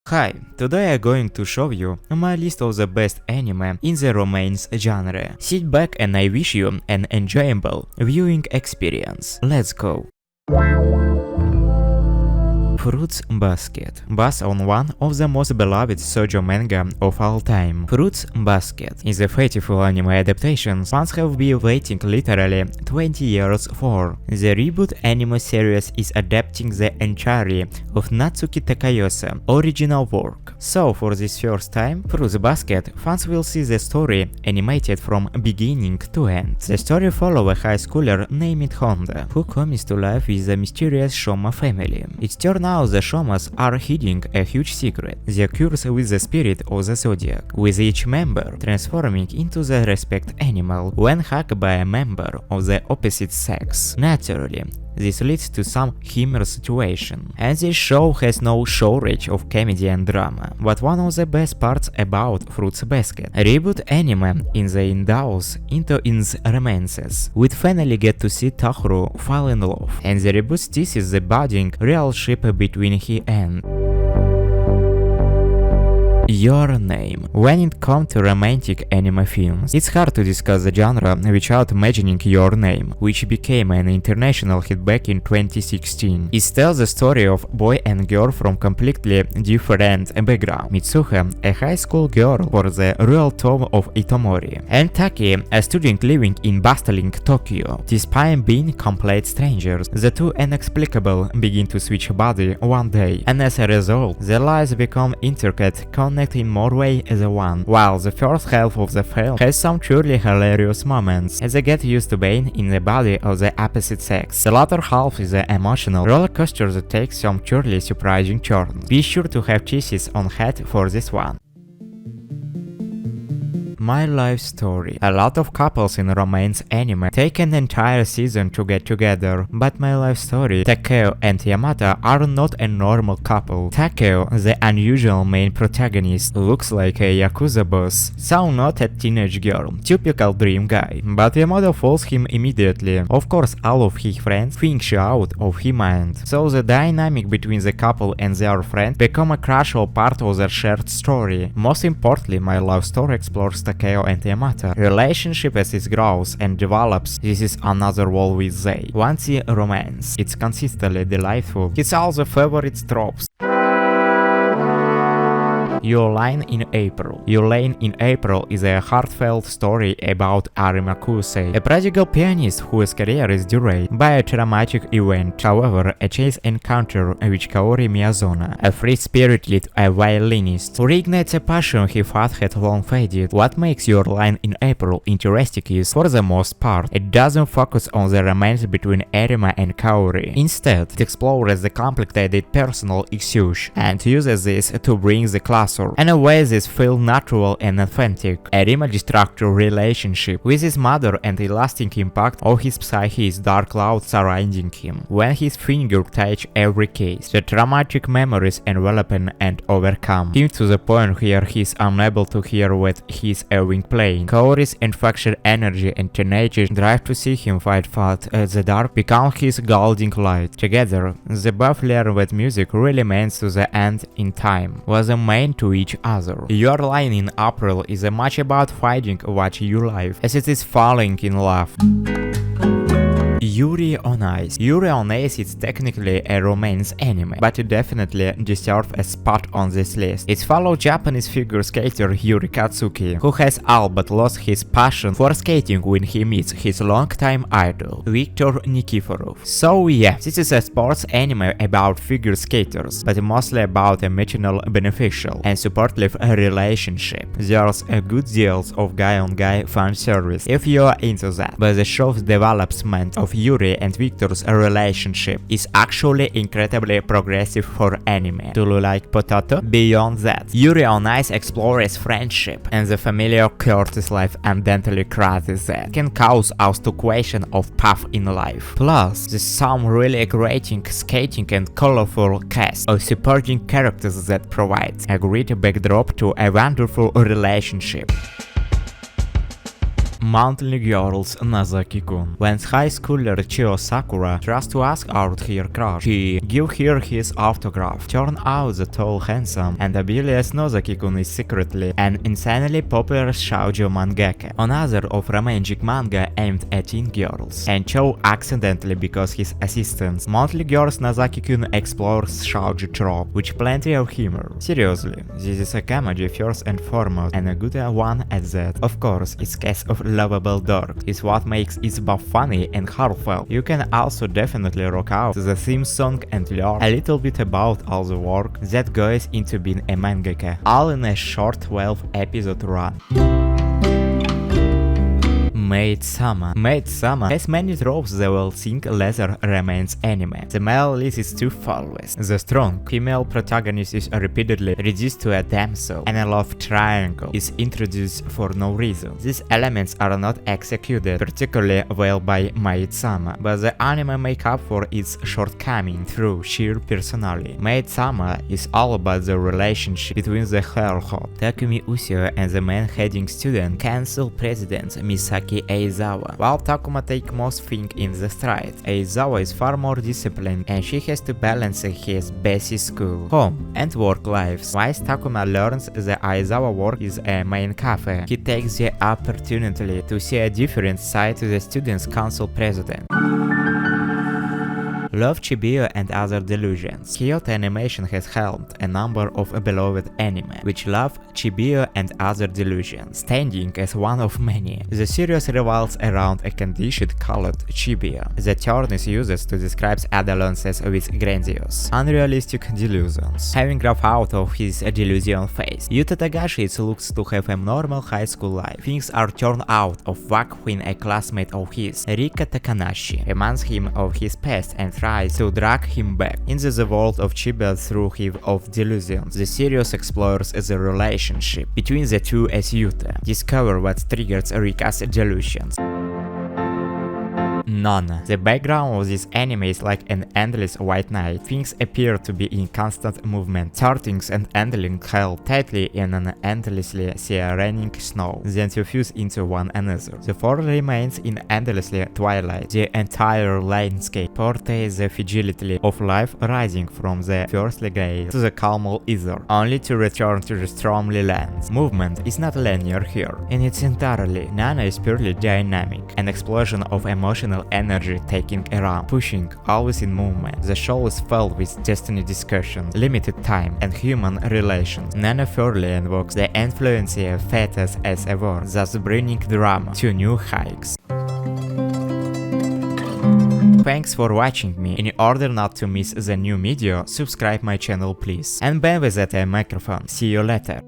Hi, today I'm going to show you my list of the best anime in the romance genre. Sit back and I wish you an enjoyable viewing experience. Let's go! Fruits Basket, based on one of the most beloved shoujo manga of all time. Fruits Basket is a faithful anime adaptation fans have been waiting literally 20 years for. The reboot anime series is adapting the entirety of Natsuki Takayosa's original work. So for this first time, Fruits Basket fans will see the story animated from beginning to end. The story follows a high schooler named Honda, who comes to life with a mysterious Shoma family. It turns out the Shomas are hiding a huge secret, the curse with the spirit of the zodiac, with each member transforming into the respect animal when hugged by a member of the opposite sex. Naturally, this leads to some humorous situation, and this show has no shortage of comedy and drama. But one of the best parts about Fruits Basket reboot anime is the indulge into its romances. We finally get to see Takeru fall in love, and the reboot teases the budding real ship between he and Your Name. When it comes to romantic anime films, it's hard to discuss the genre without mentioning Your Name, which became an international hit back in 2016. It tells the story of boy and girl from completely different backgrounds. Mitsuha, a high school girl for the rural town of Itomori, and Taki, a student living in bustling Tokyo. Despite being complete strangers, the two inexplicably begin to switch body one day, and as a result, their lives become intricate, connected in more ways than one. While the first half of the film has some truly hilarious moments, as they get used to being in the body of the opposite sex, the latter half is an emotional roller coaster that takes some truly surprising turns. Be sure to have cheeses on hand for this one. My Life Story. A lot of couples in romance anime take an entire season to get together, but My Life Story, Takeo and Yamata are not a normal couple. Takeo, the unusual main protagonist, looks like a Yakuza boss, so not a teenage girl, typical dream guy, but Yamata follows him immediately. Of course, all of his friends think she out of his mind, so the dynamic between the couple and their friend become a crucial part of their shared story. Most importantly, My Life Story explores Takeo and Yamata relationship as it grows and develops. This is another world with they. Once the romance, it's consistently delightful. It's also favorite tropes. Your Line in April. Your Line in April is a heartfelt story about Arima Kusei, a prodigal pianist whose career is derailed by a traumatic event. However, a chase encounter with Kaori Miyazona, a free-spirited violinist, who reignites a passion he thought had long faded. What makes Your Line in April interesting is, for the most part, it doesn't focus on the romance between Arima and Kaori. Instead, it explores the complicated personal issues and uses this to bring the class in a way this feels natural and authentic. Arima destructive relationship with his mother and the lasting impact of his psyche's dark cloud surrounding him. When his finger touch every case, the traumatic memories envelop and overcome him to the point where he is unable to hear what he is even playing. Kaori's infectious energy and tenacious drive to see him fight the dark become his guiding light. Together, they both learn that music really means to the end in time was a main to each other. Your Line in April is as much about finding what you like as it is falling in love. Yuri on Ice. Yuri on Ice is technically a romance anime, but it definitely deserves a spot on this list. It follows Japanese figure skater Yuri Katsuki, who has all but lost his passion for skating when he meets his longtime idol, Viktor Nikiforov. So yeah, this is a sports anime about figure skaters, but mostly about a mutual beneficial and supportive relationship. There's a good deal of guy-on-guy fan service if you are into that, but the show's development of Yuri and Victor's relationship is actually incredibly progressive for anime. Do you like potato? Beyond that, Yuri on Ice explores friendship and the familiar courtesy life and dentally crisis that can cause us to question of path in life. Plus, there's some really exciting skating and colorful cast of supporting characters that provides a great backdrop to a wonderful relationship. Monthly Girls Nazaki-kun. When high schooler Chio Sakura tries to ask out her crush, he give her his autograph. Turn out the tall, handsome, and abilious Nozaki-kun is secretly an insanely popular shoujo mangaka, another of romantic manga aimed at teen girls, and Cho accidentally because his assistants. Monthly Girls Nazaki-kun explores shoujo trope with plenty of humor. Seriously, this is a comedy first and foremost, and a good one at that. Of course, its cast of lovable dork is what makes it both funny and heartfelt. You can also definitely rock out to the theme song and learn a little bit about all the work that goes into being a mangaka, all in a short 12-episode run. Maid-sama. Maid-sama has many tropes that will think leather romance anime. The male lead is too flawless. The strong female protagonist is repeatedly reduced to a damsel, and a love triangle is introduced for no reason. These elements are not executed particularly well by Maid-sama, but the anime make up for its shortcoming through sheer personality. Maid-sama is all about the relationship between the hot Takumi Usio and the man-heading student council president Misaki Aizawa. While Takuma takes most things in the stride, Aizawa is far more disciplined and she has to balance his basic school, home, and work lives. Once Takuma learns that Aizawa work is a main cafe, he takes the opportunity to see a different side to the student's council president. Love, Chibiusa and Other Delusions. Kyoto Animation has helmed a number of beloved anime, which love Chibiusa and Other Delusions, standing as one of many. The series revolves around a condition called Chibiusa. The term is used to describe adolescents with grandiose, unrealistic delusions. Having grown out of his delusion phase, Yuta Tagashi looks to have a normal high school life. Things are turned out of whack when a classmate of his, Rika Takanashi, reminds him of his past and tries to drag him back into the world of Chibiusa through his of delusions. The series explores the relationship between the two as Yuta discovers what triggers Rika's delusions. None. The background of this anime is like an endless white night. Things appear to be in constant movement, starting and ending held tightly in an endlessly raining snow, then to fuse into one another. The forest remains in endlessly twilight. The entire landscape portrays the fragility of life rising from the fiercely gray to the calm ether, only to return to the stormy lands. Movement is not linear here, and it's entirely. Nana is purely dynamic, an explosion of emotional energy taking around, pushing, always in movement. The show is filled with destiny discussion, limited time, and human relations. Nana firmly invokes the influence of fetus as a word, thus bringing drama to new heights. Thanks for watching me. In order not to miss the new video, subscribe my channel please. And Ben with that microphone. See you later.